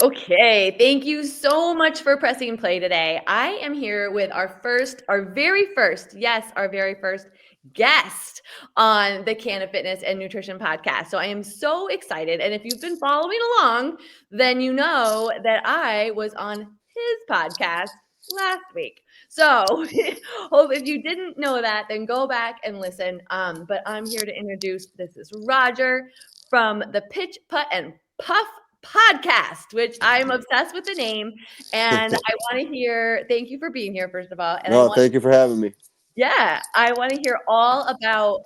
Okay, thank you so much for pressing play today. I am here with our very first guest on the Canna Fitness and Nutrition podcast. So I am so excited. And if you've been following along, then you know that I was on his podcast last week. So if you didn't know that, then go back and listen. But I'm here to introduce, this is Roger from the Pitch Putt and Puff Podcast, which I'm obsessed with the name. And I want to hear, thank you for being here, first of all. And Thank you for having me. Yeah, I want to hear all about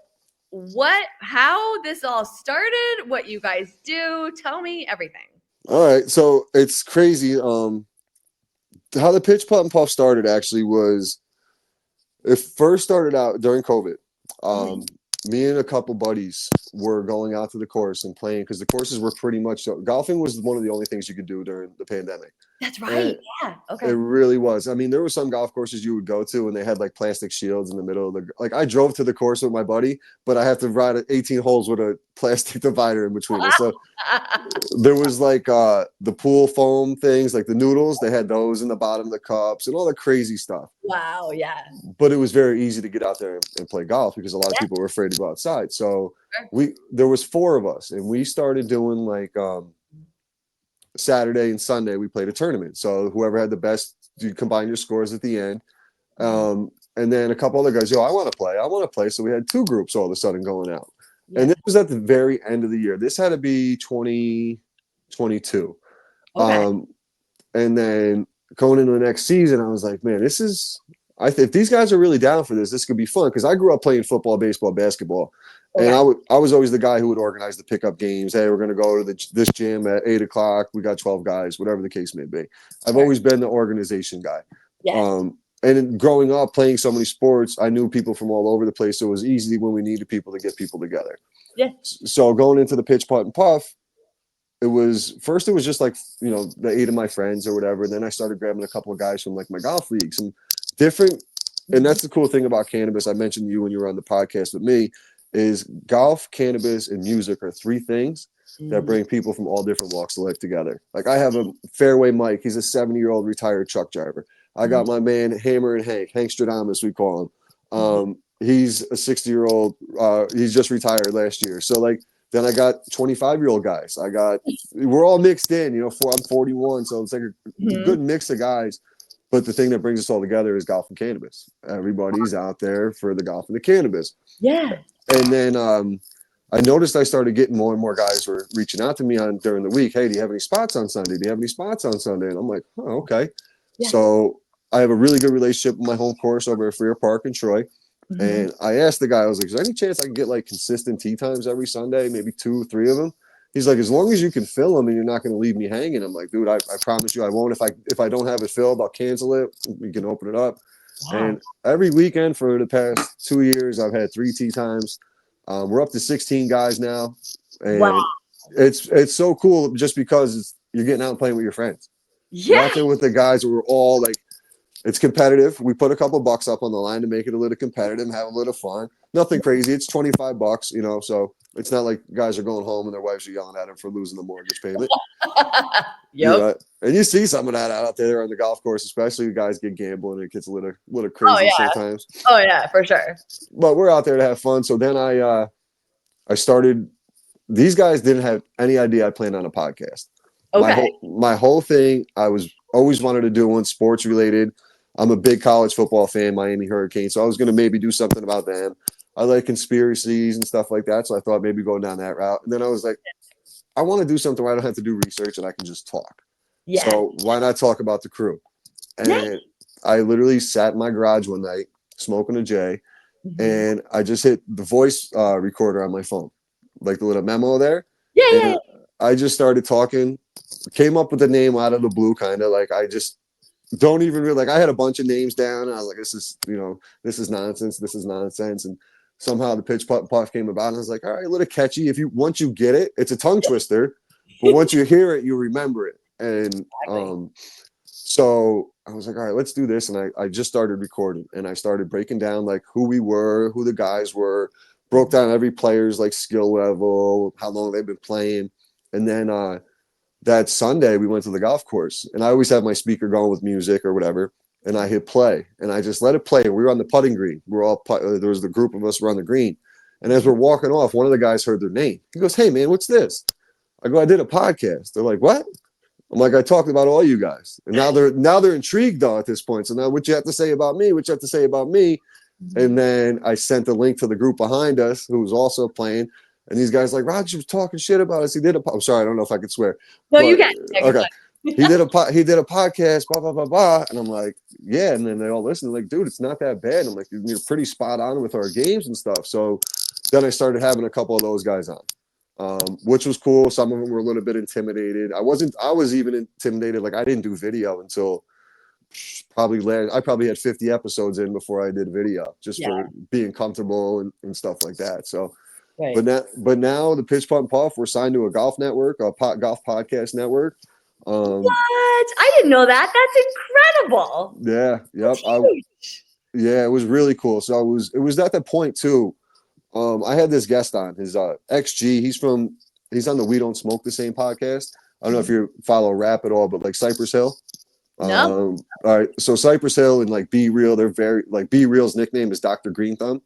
how this all started, what you guys do. Tell me everything. All right. So it's crazy. How the Pitch Putt and Puff started actually was, it first started out during COVID. Me and a couple buddies were going out to the course and playing because the courses were pretty much, golfing was one of the only things you could do during the pandemic. That's right. Yeah. Okay. It really was. I mean, there were some golf courses you would go to and they had like plastic shields in the middle of I drove to the course with my buddy, but I have to ride 18 holes with a plastic divider in between us. So there was like the pool foam things, like the noodles, they had those in the bottom of the cups and all the crazy stuff. Wow. Yeah. But it was very easy to get out there and play golf because a lot of people were afraid to go outside. So there was 4 of us and we started doing like, Saturday and Sunday we played a tournament. So whoever had the best, you combine your scores at the end. And then a couple other guys, I want to play. So we had 2 groups all of a sudden going out. Yeah. And this was at the very end of the year. This had to be 2022. Okay. And then going into the next season, I was like, man, if these guys are really down for this could be fun. Cause I grew up playing football, baseball, basketball. Okay. And I was always the guy who would organize the pickup games. Hey, we're going to go to this gym at 8:00. We got 12 guys, whatever the case may be. I've always been the organization guy. Yes. And growing up playing so many sports, I knew people from all over the place. So it was easy when we needed people to get people together. Yeah. So going into the Pitch Putt and Puff, it was just like, the 8 of my friends or whatever. And then I started grabbing a couple of guys from like my golf leagues and different. And that's the cool thing about cannabis. I mentioned to you when you were on the podcast with me. Is golf, cannabis, and music are 3 things that bring people from all different walks of life together. Like I have a Fairway Mike. He's a 70-year-old retired truck driver. I got my man Hammer and Hank Stradamus, we call him. He's a 60-year-old. He's just retired last year. So like then I got 25-year-old guys. We're all mixed in. I'm 41, so it's like a good mix of guys. But the thing that brings us all together is golf and cannabis. Everybody's out there for the golf and the cannabis. Yeah. And then I noticed I started getting more and more guys were reaching out to me during the week. Hey, do you have any spots on Sunday? And I'm like, oh, okay. Yeah. So I have a really good relationship with my home course over at Freer Park in Troy. Mm-hmm. And I asked the guy, I was like, is there any chance I can get like consistent tee times every Sunday, maybe 2 or 3 of them? He's like, as long as you can fill them and you're not going to leave me hanging. I'm like, dude, I promise you I won't. If I don't have it filled, I'll cancel it. We can open it up. Wow. And every weekend for the past 2 years, I've had 3 tee times. We're up to 16 guys now. And wow. It's so cool just because you're getting out and playing with your friends. Yeah. You're out there with the guys who are all like, it's competitive. We put a couple bucks up on the line to make it a little competitive and have a little fun. Nothing crazy. It's $25, so it's not like guys are going home and their wives are yelling at them for losing the mortgage payment. Yep. And you see some of that out there on the golf course, especially when guys get gambling. It gets a little crazy sometimes. Oh yeah, for sure. But we're out there to have fun. So then I started. These guys didn't have any idea I planned on a podcast. Okay. My whole thing, I was always wanted to do one sports related. I'm a big college football fan, Miami Hurricanes. So I was going to maybe do something about them. I like conspiracies and stuff like that. So I thought maybe going down that route. And then I was like, I want to do something where I don't have to do research and I can just talk. Yeah. So why not talk about the crew? And I literally sat in my garage one night smoking a J, and I just hit the voice recorder on my phone, like the little memo there. Yeah. I just started talking, came up with the name out of the blue, kind of like I just don't even really like. I had a bunch of names down. And I was like, this is nonsense. This is nonsense. And somehow the Pitch Putt Puff came about, and I was like, all right, a little catchy. Once you get it, it's a tongue twister, but once you hear it, you remember it. And so I was like, all right, let's do this. And I just started recording, and I started breaking down like who we were, who the guys were, broke down every player's like skill level, how long they've been playing. And then that Sunday we went to the golf course, and I always have my speaker going with music or whatever, and I hit play, and I just let it play. We were on the putting green. We were all there was the group of us were on the green, and as we're walking off, one of the guys heard their name. He goes, "Hey man, what's this?" I go, "I did a podcast." They're like, "What?" I'm like, "I talked about all you guys," and now they're intrigued though at this point. So now, what you have to say about me? What you have to say about me? And then I sent the link to the group behind us who was also playing. And these guys like, Roger was talking shit about us. He did I'm sorry, I don't know if I could swear. No, you can. Okay. he did a podcast, blah, blah, blah, blah. And I'm like, yeah. And then they all listen. Like, dude, it's not that bad. I'm like, you're pretty spot on with our games and stuff. So then I started having a couple of those guys on, which was cool. Some of them were a little bit intimidated. I was even intimidated. Like I didn't do video until I probably had 50 episodes in before I did video, just for being comfortable and stuff like that. So, right. but now the Pitch Putt Puff, we're signed to a golf network, a golf podcast network. What? I didn't know that. That's incredible. Yeah. Yep. Yeah, it was really cool. So it was at that point too. I had this guest on, his XG. He's on the We Don't Smoke the Same podcast. I don't know if you follow rap at all, but like Cypress Hill. No. All right. So Cypress Hill and like Be Real, they're very like Be Real's nickname is Dr. Green Thumb.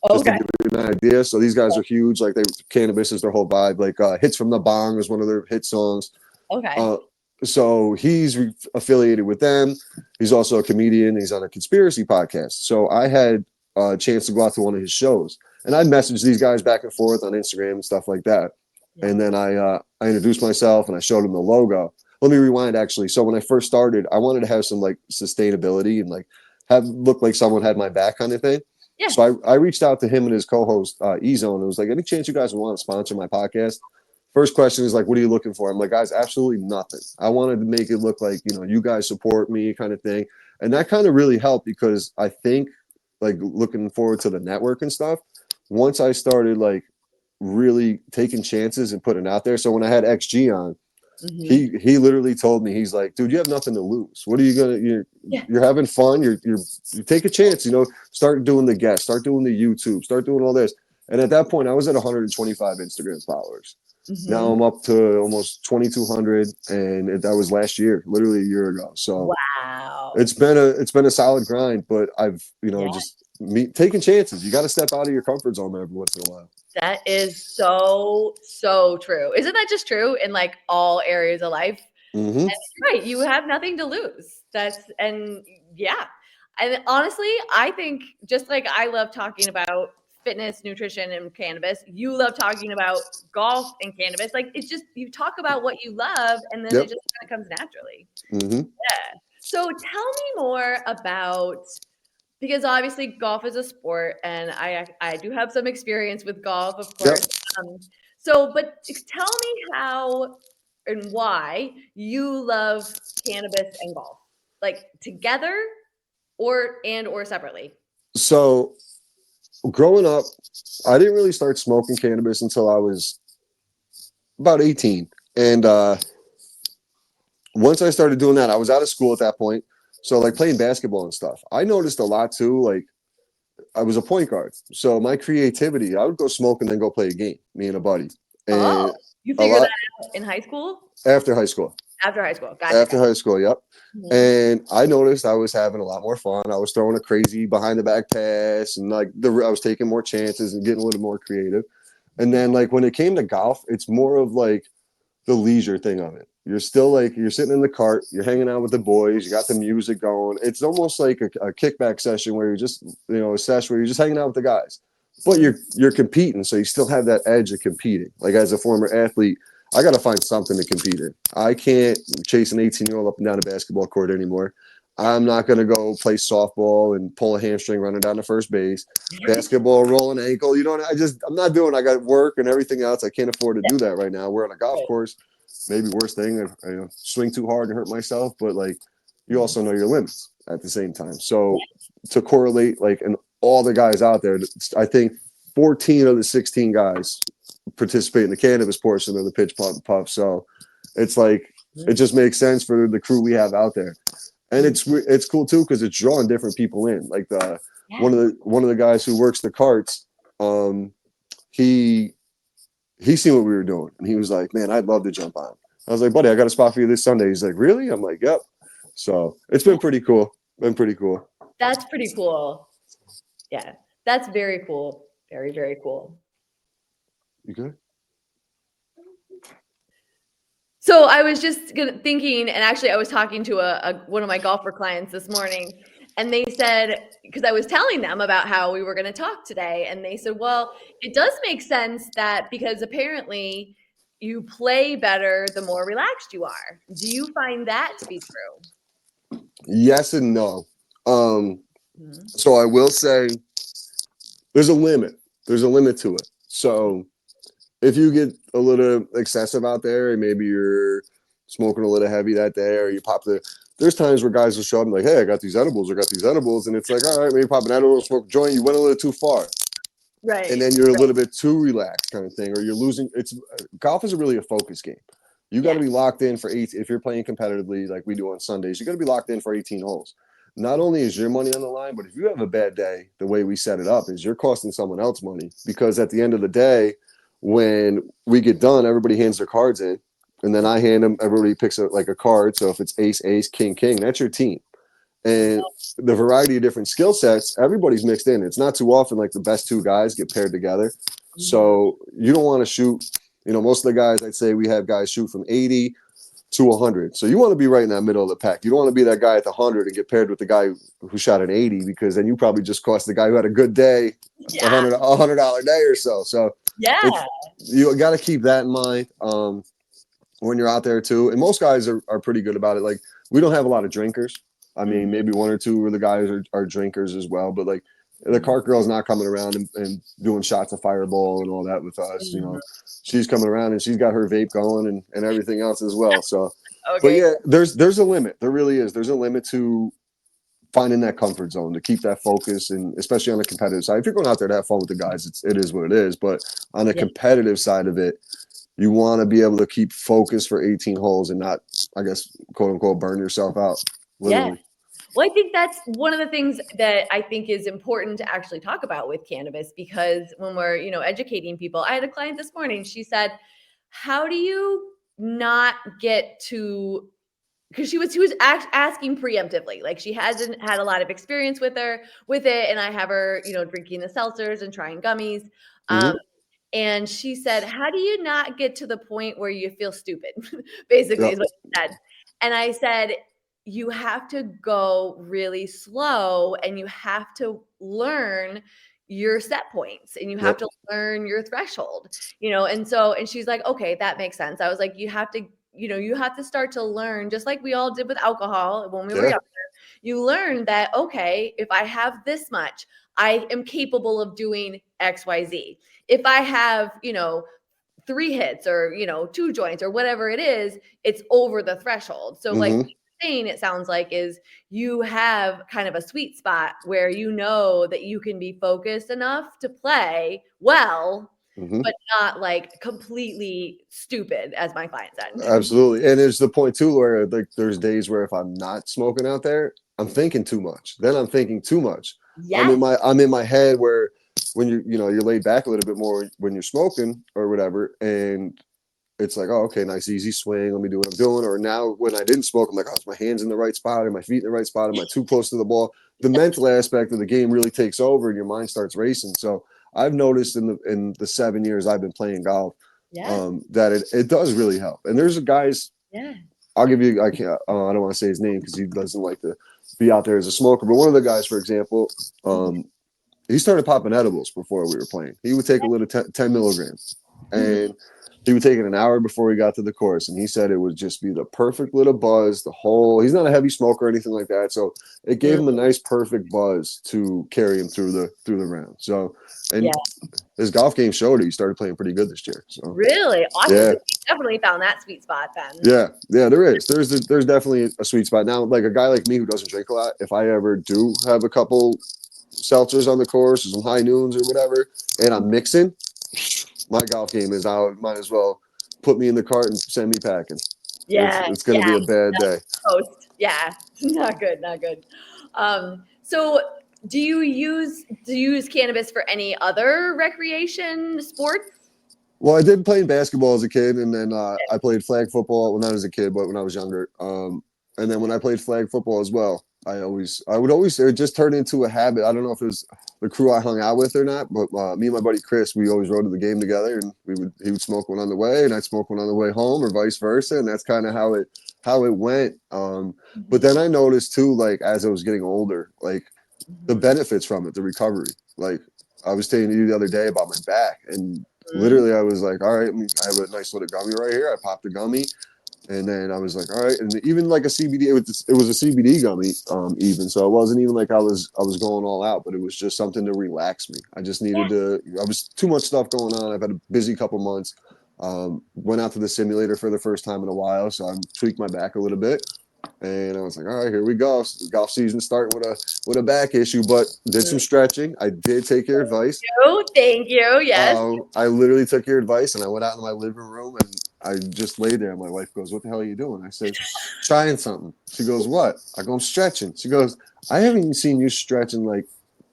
Just to give you an idea. So these guys are huge. Like Cannabis is their whole vibe. Like Hits from the Bong is one of their hit songs. Okay. So he's affiliated with them. He's also a comedian. He's on a conspiracy podcast. So I had a chance to go out to one of his shows, and I messaged these guys back and forth on Instagram and stuff like that. Yeah. And then I introduced myself and I showed them the logo. Let me rewind actually. So when I first started, I wanted to have some like sustainability and like look like someone had my back kind of thing. Yeah. So I reached out to him and his co-host E-Zone. It was like, any chance you guys would want to sponsor my podcast? First question is like, what are you looking for? I'm like, guys, absolutely nothing. I wanted to make it look like, you guys support me kind of thing. And that kind of really helped because I think like looking forward to the network and stuff, once I started like really taking chances and putting it out there. So when I had XG on, he literally told me, he's like, dude, you have nothing to lose. What are you gonna? You're having fun. You take a chance. Start doing the guests, start doing the YouTube, start doing all this. And at that point, I was at 125 Instagram followers. Now I'm up to almost 2,200, and that was last year, literally a year ago. So wow, it's been a solid grind. But I've just taking chances. You got to step out of your comfort zone every once in a while. That is so true. Isn't that just true in like all areas of life? Mm-hmm. And right. You have nothing to lose. And honestly, I think just like I love talking about fitness, nutrition, and cannabis, you love talking about golf and cannabis. Like it's just, you talk about what you love and then it just kind of comes naturally. Mm-hmm. Yeah. So tell me more about, because obviously golf is a sport and I do have some experience with golf, of course. Yep. But tell me how and why you love cannabis and golf, like together or separately. So growing up, I didn't really start smoking cannabis until I was about 18. And once I started doing that, I was out of school at that point. So like playing basketball and stuff, I noticed a lot too. Like I was a point guard. So my creativity, I would go smoke and then go play a game, me and a buddy. And you figured that out in high school? After high school. After high school. Gotcha. After high school, yep. Mm-hmm. And I noticed I was having a lot more fun. I was throwing a crazy behind the back pass and like I was taking more chances and getting a little more creative. And then like when it came to golf, it's more of like the leisure thing of it. You're still like, you're sitting in the cart, you're hanging out with the boys, you got the music going. It's almost like a kickback session where you're just, a session where you're just hanging out with the guys, but you're competing. So you still have that edge of competing. Like as a former athlete, I got to find something to compete in. I can't chase an 18-year-old up and down a basketball court anymore. I'm not going to go play softball and pull a hamstring running down to first base, basketball, roll an ankle. I'm not doing, I got work and everything else. I can't afford to do that right now. We're on a golf course. Maybe worst thing, swing too hard and hurt myself, but like you also know your limits at the same time. So to correlate, like, and all the guys out there, I think 14 of the 16 guys participate in the cannabis portion of the Pitch Putt Puff. So it's like, it just makes sense for the crew we have out there. And it's cool too, because it's drawing different people in. Like one of the guys who works the carts, he seen what we were doing and he was like, man, I'd love to jump on. I was like, buddy, I got a spot for you this Sunday. He's like, really? I'm like, yep. So it's been pretty cool. That's pretty cool. Yeah, that's very cool. Very, very cool. You good? So I was just thinking, and actually I was talking to one of my golfer clients this morning, and they said, because I was telling them about how we were going to talk today, and they said, well, it does make sense that because apparently you play better the more relaxed you are. Do you find that to be true? Yes and no. So I will say there's a limit. There's a limit to it. So if you get a little excessive out there and maybe you're smoking a little heavy that day or you pop there's times where guys will show up and like, hey, I got these edibles. And it's like, all right, maybe pop an edible, smoke a joint. You went a little too far. Right. And then you're a little bit too relaxed kind of thing, or you're losing. Golf is really a focus game. You got to be locked in for 8. If you're playing competitively like we do on Sundays, you got to be locked in for 18 holes. Not only is your money on the line, but if you have a bad day, the way we set it up is you're costing someone else money, because at the end of the day, when we get done, everybody hands their cards in, and then I hand them. Everybody picks a card. So if it's ace, king, that's your team. And the variety of different skill sets, everybody's mixed in. It's not too often like the best 2 guys get paired together. So you don't want to shoot, most of the guys, I'd say we have guys shoot from 80 to 100. So you want to be right in that middle of the pack. You don't want to be that guy at the 100 and get paired with the guy who shot an 80, because then you probably just cost the guy who had a good day $100 day or so. So you got to keep that in mind when you're out there too. And most guys are pretty good about it. Like, we don't have a lot of drinkers. I mean, maybe 1 or 2 of the guys are drinkers as well, but like the cart girl's not coming around and doing shots of Fireball and all that with us. She's coming around and she's got her vape going and everything else as well. So, but yeah, there's a limit. There really is. There's a limit to finding that comfort zone, to keep that focus, and especially on the competitive side. If you're going out there to have fun with the guys, it is what it is. But on the competitive side of it, you want to be able to keep focus for 18 holes and not, I guess, quote unquote, burn yourself out. Literally. Yeah. Well, I think that's one of the things that I think is important to actually talk about with cannabis, because when we're, educating people, I had a client this morning, she said, how do you not get to, because she was asking preemptively, like she hasn't had a lot of experience with it. And I have her, drinking the seltzers and trying gummies. And she said, how do you not get to the point where you feel stupid? Basically is what she said. And I said, you have to go really slow, and you have to learn your set points, and you have to learn your threshold, and she's like, okay, that makes sense. I was like, you have to start to learn, just like we all did with alcohol when we were younger. You learn that, okay, if I have this much, I am capable of doing XYZ. If I have, 3 hits or, 2 joints or whatever it is, it's over the threshold. So like, it sounds like is you have kind of a sweet spot where that you can be focused enough to play well, but not like completely stupid, as my client said. Absolutely. And there's the point too where like there's days where if I'm not smoking out there, I'm thinking too much. Then I'm thinking too much. I'm in my head where when you're laid back a little bit more when you're smoking or whatever, and it's like, oh, okay, nice, easy swing. Let me do what I'm doing. Or now when I didn't smoke, I'm like, oh, is my hands in the right spot? Are my feet in the right spot? Am I too close to the ball? The mental aspect of the game really takes over and your mind starts racing. So I've noticed in the 7 years I've been playing golf that it does really help. And there's guys, I'll give you, I don't want to say his name because he doesn't like to be out there as a smoker. But one of the guys, for example, he started popping edibles before we were playing. He would take a little 10 milligrams. And he would take it an hour before he got to the course, and he said it would just be the perfect little buzz. He's not a heavy smoker or anything like that, so it gave him a nice, perfect buzz to carry him through the round. So, and his golf game showed it. He started playing pretty good this year. So really awesome. Yeah. So he definitely found that sweet spot then. Yeah, there is. There's definitely a sweet spot. Now, like a guy like me who doesn't drink a lot, if I ever do have a couple seltzers on the course or some high noons or whatever, and I'm mixing, my golf game is out. Might as well put me in the cart and send me packing. Yeah. It's going to be a bad day. Post. Yeah. Not good. So do you use cannabis for any other recreation sports? Well, I did play basketball as a kid, and then I played flag football. Well, not as a kid, but when I was younger. And then when I played flag football as well, it just turned into a habit. I don't know if it was the crew I hung out with or not, but me and my buddy Chris, we always rode to the game together, and he would smoke one on the way, and I'd smoke one on the way home, or vice versa, and that's kind of how it went. But then I noticed too, like as I was getting older, like the benefits from it, the recovery. Like I was telling you the other day about my back, and literally I was like, all right, I have a nice little gummy right here. I popped a gummy. And then I was like, all right, and even like a CBD, it was a CBD gummy, even so it wasn't even like I was going all out, but it was just something to relax me. I just needed to. I was too much stuff going on. I've had a busy couple months. Went out to the simulator for the first time in a while, so I tweaked my back a little bit, and I was like, all right, here we go. Golf season starting with a back issue, but did some stretching. I did take your advice. Thank you. Yes. I literally took your advice, and I went out in my living room and I just lay there. My wife goes, "What the hell are you doing?" I said, "Trying something." She goes, "What?" I go, "I'm stretching." She goes, "I haven't even seen you stretch in like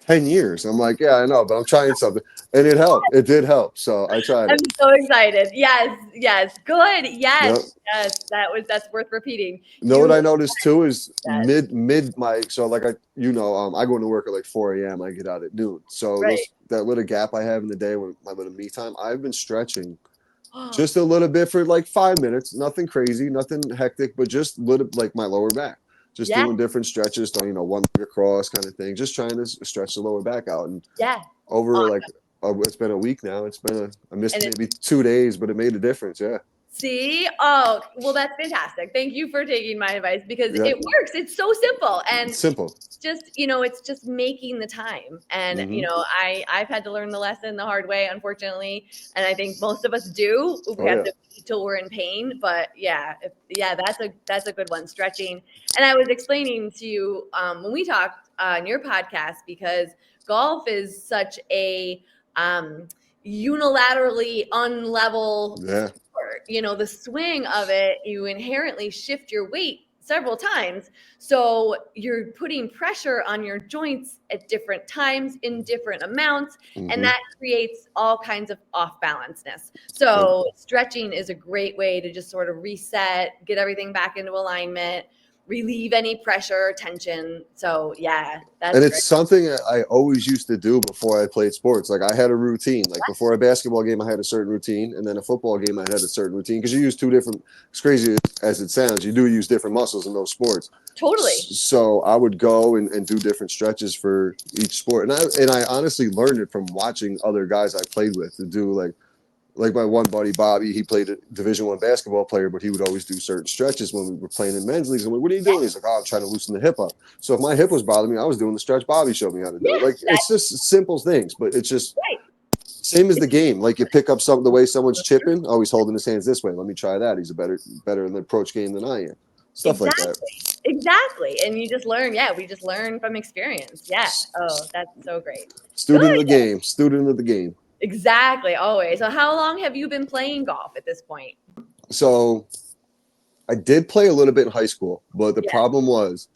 10 years." I'm like, "Yeah, I know, but I'm trying something." And it helped. It did help. So I tried it. I'm so excited. Yes. Good. Yes. Yep. That's worth repeating. What I noticed too is mid my, so like I go into work at like 4 a.m. I get out at noon. So that little gap I have in the day when my little me time, I've been stretching just a little bit for like 5 minutes, nothing crazy, nothing hectic, but just little, like my lower back, just doing different stretches, one leg across kind of thing, just trying to stretch the lower back out. And over it's been a week now. I missed maybe 2 days, but it made a difference. Yeah. See? Oh, well, that's fantastic. Thank you for taking my advice because it works. It's so simple. And it's simple. It's just making the time. And, I've had to learn the lesson the hard way, unfortunately. And I think most of us do. We have to wait till we're in pain. But that's a good one, stretching. And I was explaining to you when we talked on your podcast, because golf is such a unilaterally unlevel sport. The swing of it, you inherently shift your weight several times. So you're putting pressure on your joints at different times in different amounts, and that creates all kinds of off-balanceness. So stretching is a great way to just sort of reset, get everything back into alignment, relieve any pressure or tension. So that's and it's something I always used to do before I played sports. Like I had a routine. Like before a basketball game, I had a certain routine, and then a football game, I had a certain routine, because you use two different. As crazy as it sounds, you do use different muscles in those sports. Totally. So I would go and do different stretches for each sport, and I honestly learned it from watching other guys I played with to do like my one buddy, Bobby, he played a Division I basketball player, but he would always do certain stretches when we were playing in men's leagues. I'm like, "What are you doing?" He's like, "Oh, I'm trying to loosen the hip up." So if my hip was bothering me, I was doing the stretch Bobby showed me how to do. It's just simple things, but it's just same as the game. Like you pick up something, the way someone's chipping, oh, he's holding his hands this way. Let me try that. He's better in the approach game than I am. Stuff like that. Exactly. And you just learn. Yeah, we just learn from experience. Yeah. Oh, that's so great. Student of the game. Exactly, always. So how long have you been playing golf at this point? So I did play a little bit in high school, but the problem was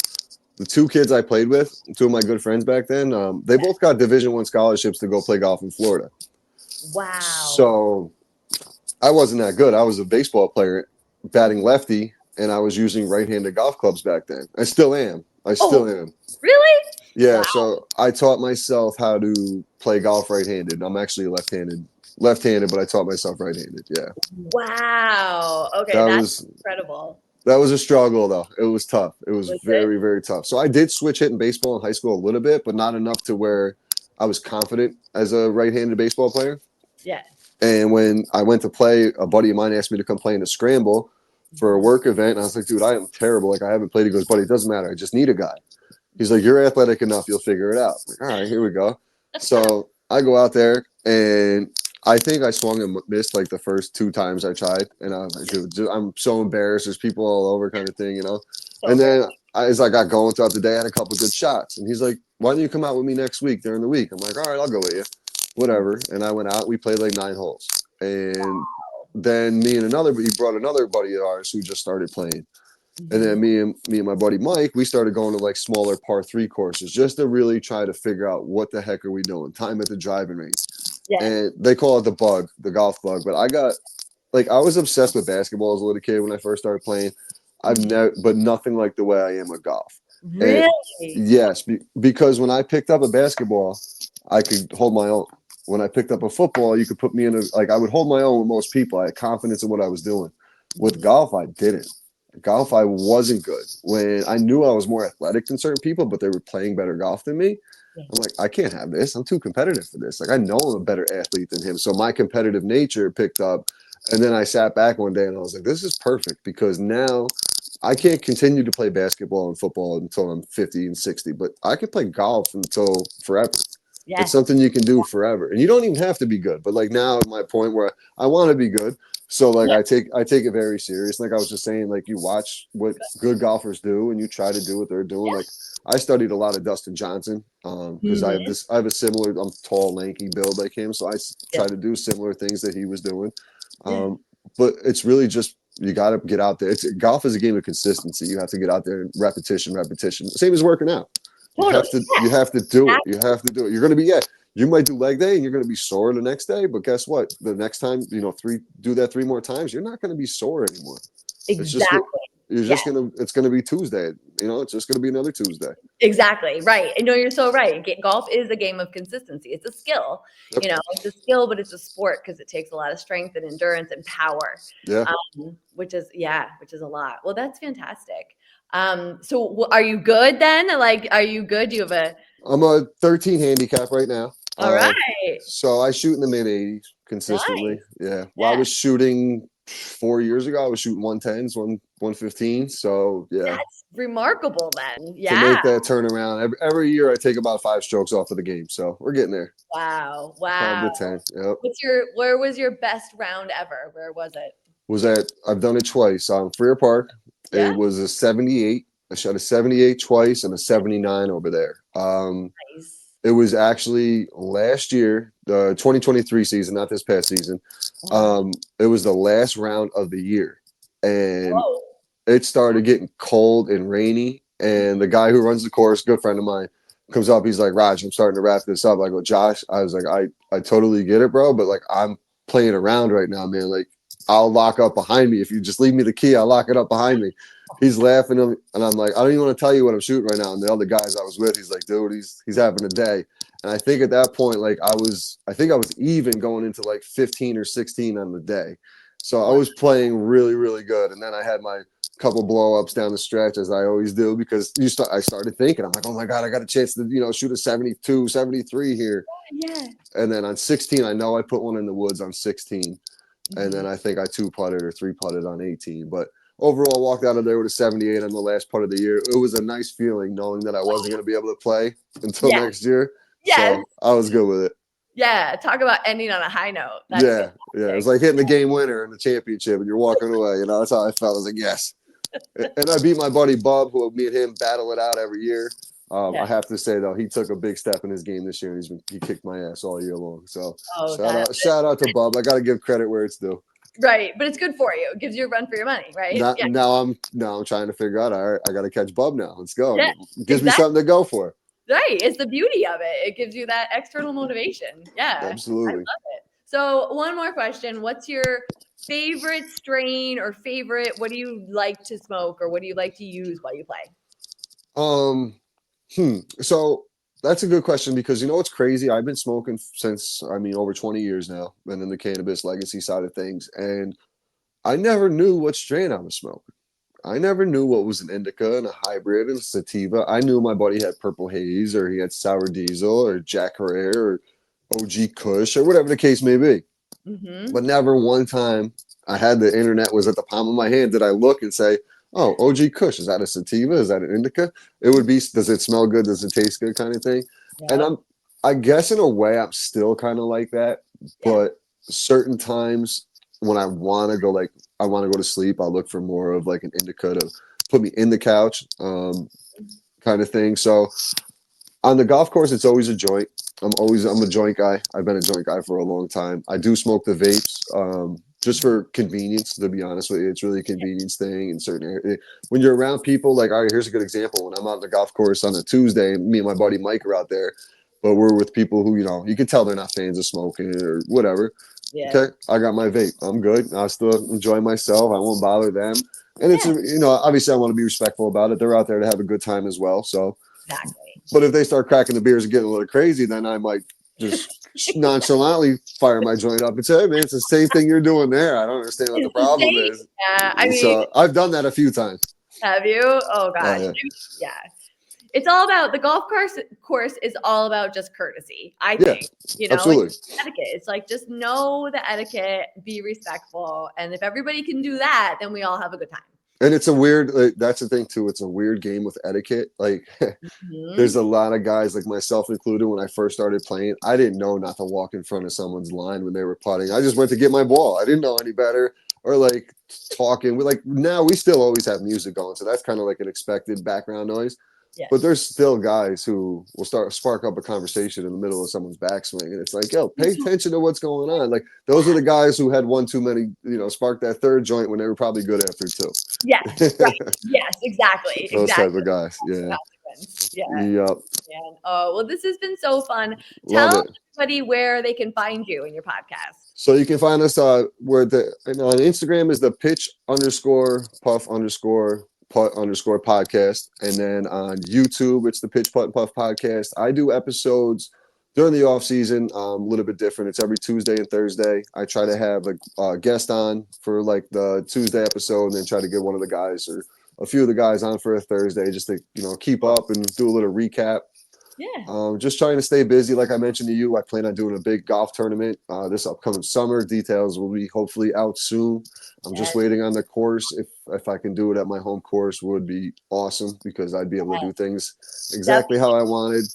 the two kids I played with, two of my good friends back then, they both got Division I scholarships to go play golf in Florida. Wow. So I wasn't that good. I was a baseball player batting lefty, and I was using right-handed golf clubs back then. I still am. Really? Yeah, wow. So I taught myself how to play golf right-handed. I'm actually left-handed, but I taught myself right-handed. Yeah. Wow. Okay, that's incredible. That was a struggle, though. It was tough. It was very, very tough. So I did switch hitting baseball in high school a little bit, but not enough to where I was confident as a right-handed baseball player. Yeah. And when I went to play, a buddy of mine asked me to come play in a scramble for a work event. And I was like, "Dude, I am terrible. Like, I haven't played." He goes, "Buddy, it doesn't matter. I just need a guy." He's like, "You're athletic enough. You'll figure it out." I'm like, all right, here we go. So I go out there, and I think I swung and missed like the first 2 times I tried. And I was like, "Dude, I'm so embarrassed. There's people all over," kind of thing, And then as I got going throughout the day, I had a couple good shots. And he's like, "Why don't you come out with me next week during the week?" I'm like, "All right, I'll go with you." Whatever. And I went out. We played like 9 holes. And then he brought another buddy of ours who just started playing. And then me and my buddy Mike, we started going to like smaller par 3 courses just to really try to figure out what the heck are we doing. Time at the driving range. Yeah. and they call it the bug, the golf bug. But I was obsessed with basketball as a little kid when I first started playing. I've Mhm. never, but nothing like the way I am with golf. And Really? yes, because when I picked up a basketball, I could hold my own. When I picked up a football, you could put me in I would hold my own with most people. I had confidence in what I was doing. With Mhm. golf, I didn't. Golf, I wasn't good. When I knew I was more athletic than certain people, but they were playing better golf than me, Yeah. I'm like, I can't have this. I'm too competitive for this. Like, I know I'm a better athlete than him. So my competitive nature picked up. And then I sat back one day and I was like, this is perfect because now I can't continue to play basketball and football until I'm 50 and 60, but I can play golf until forever. It's Yes. something you can do forever. And you don't even have to be good. But like now at my point where I want to be good. So like Yeah. I take it very serious. Like I was just saying, like you watch what good golfers do and you try to do what they're doing. Yeah. Like I studied a lot of Dustin Johnson because Mhm. I have a similar, I'm tall, lanky build like him. So I Yeah. try to do similar things that he was doing. Yeah. But it's really just you got to get out there. Golf is a game of consistency. You have to get out there and repetition, repetition. Same as working out. Totally. You have to do it. You Exactly. have to do it. You're going to be you might do leg day and you're going to be sore the next day, but guess what? The next time, do that three more times, you're not going to be sore anymore. It's just Exactly. you're Yeah. just it's going to be Tuesday. It's just going to be another Tuesday. Exactly. Right. And no, you're so right. Golf is a game of consistency. It's a skill. Yep. It's a skill, but it's a sport because it takes a lot of strength and endurance and power. Yeah. Which is a lot. Well, that's fantastic. So are you good then? Like, are you good? Do you have a I'm a 13 handicap right now. all right. So I shoot in the mid 80s consistently. Nice. Yeah. While I Yeah. was shooting 4 years ago, I was shooting 110s, 115. So yeah, That's remarkable then. to Yeah. make that turnaround every year, I take about 5 strokes off of the game. So we're getting there. Wow. 5 to 10. Yep. Where was your best round ever? Where was it? I've done it twice on Freer Park. Yeah. It was a 78. I shot a 78 twice and a 79 over there. Nice. It was actually last year, the 2023 season, not this past season. It was the last round of the year, and Oh. it started getting cold and rainy. And the guy who runs the course, good friend of mine, comes up. He's like, Raj, I'm starting to wrap this up. I go, Josh, I was like, I totally get it, bro. But like, I'm playing around right now, man. Like, I'll lock up behind me. If you just leave me the key, I'll lock it up behind me. He's laughing, and I'm like, I don't even want to tell you what I'm shooting right now. And the other guys I was with, he's like, dude, he's having a day. And I think at that point, like I think I was even going into like 15 or 16 on the day. So I was playing really, really good. And then I had my couple blow ups down the stretch, as I always do, because I started thinking, I'm like, oh my God, I got a chance to, shoot a 72, 73 here. Yeah. And then on 16, I know I put one in the woods on 16. And then I think I 2-putted or 3-putted on 18. But overall, walked out of there with a 78 on the last putt of the year. It was a nice feeling knowing that I wasn't going to be able to play until next year. Yes. So I was good with it. Yeah. Talk about ending on a high note. That's Yeah. It was like hitting the game winner in the championship and you're walking away. That's how I felt. I was like, yes. And I beat my buddy Bub, who me and him battle it out every year. I have to say though, he took a big step in his game this year, and he kicked my ass all year long. So shout out to Bub. I got to give credit where it's due. Right, but it's good for you. It gives you a run for your money, right? Now I'm trying to figure out. All right, I got to catch Bub now. Let's go. Yeah, It gives me something to go for. Right, it's the beauty of it. It gives you that external motivation. Yeah, absolutely. I love it. So one more question: what's your favorite strain or favorite? What do you like to smoke, or what do you like to use while you play? So that's a good question because what's crazy? I've been smoking since over 20 years now, been in the cannabis legacy side of things, and I never knew what strain I was smoking. I never knew what was an indica and a hybrid and a sativa. I knew my buddy had Purple Haze or he had Sour Diesel or Jack Herrera or OG Kush or whatever the case may be. But never one time I had the internet was at the palm of my hand did I look and say, oh, OG Kush, is that a sativa? Is that an indica? It would be, does it smell good? Does it taste good kind of thing? Yep. And I guess in a way I'm still kind of like that, but certain times when I want to go to sleep, I'll look for more of like an indica to put me in the couch kind of thing. So on the golf course, it's always a joint. I'm a joint guy. I've been a joint guy for a long time. I do smoke the vapes just for convenience, to be honest with you. It's really a convenience thing in certain areas. When you're around people, like, all right, here's a good example. When I'm out on the golf course on a Tuesday, me and my buddy Mike are out there, but we're with people who, you can tell they're not fans of smoking or whatever. Yeah. Okay, I got my vape. I'm good. I still enjoy myself. I won't bother them. And it's, obviously I want to be respectful about it. They're out there to have a good time as well. So, Exactly. but if they start cracking the beers and getting a little crazy, then I might just nonchalantly fire my joint up and say, hey, man, it's the same thing you're doing there. I don't understand what the problem is. Yeah, I mean, so I've done that a few times. Have you? Oh gosh. Yeah. It's all about the golf course is all about just courtesy. I think, absolutely. Etiquette. It's like, just know the etiquette, be respectful. And if everybody can do that, then we all have a good time. And it's a weird, that's the thing too. It's a weird game with etiquette. Like there's a lot of guys, like myself included, when I first started playing, I didn't know not to walk in front of someone's line when they were putting. I just went to get my ball. I didn't know any better. Or like talking. Now we still always have music going. So that's kind of like an expected background noise. Yeah. But there's still guys who will spark up a conversation in the middle of someone's backswing. And it's like, yo, pay attention to what's going on. Like those are the guys who had one too many, spark that third joint when they were probably good after two. Yes, right. Yes, exactly. Those type of guys. Yeah. Yeah. Yep. And, well, this has been so fun. Tell everybody where they can find you in your podcast. So you can find us on Instagram is the pitch_puff_putt_podcast. And then on YouTube, it's the Pitch Putt Puff Podcast. I do episodes during the off season, a little bit different. It's every Tuesday and Thursday. I try to have a guest on for like the Tuesday episode and then try to get one of the guys or a few of the guys on for a Thursday just to, keep up and do a little recap. Yeah. Just trying to stay busy. Like I mentioned to you, I plan on doing a big golf tournament this upcoming summer. Details will be hopefully out soon. I'm just waiting on the course. If I can do it at my home course, would be awesome because I'd be able to do things exactly how I wanted.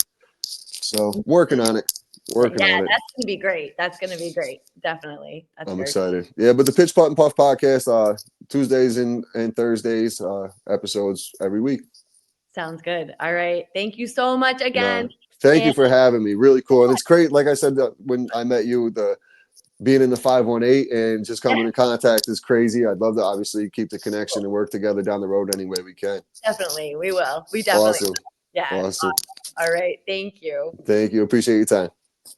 So working on it. That's going to be great. That's going to be great. Definitely. I'm excited. Cool. Yeah, but the Pitch Putt and Puff Podcast, Tuesdays and Thursdays, episodes every week. Sounds good. All right. Thank you so much again. Thank you for having me. Really cool. And it's great. Like I said, when I met you, being in the 518 and just coming in contact is crazy. I'd love to obviously keep the connection and work together down the road any way we can. Definitely. We will. We definitely will. Yeah. Awesome. All right. Thank you. Thank you. Appreciate your time.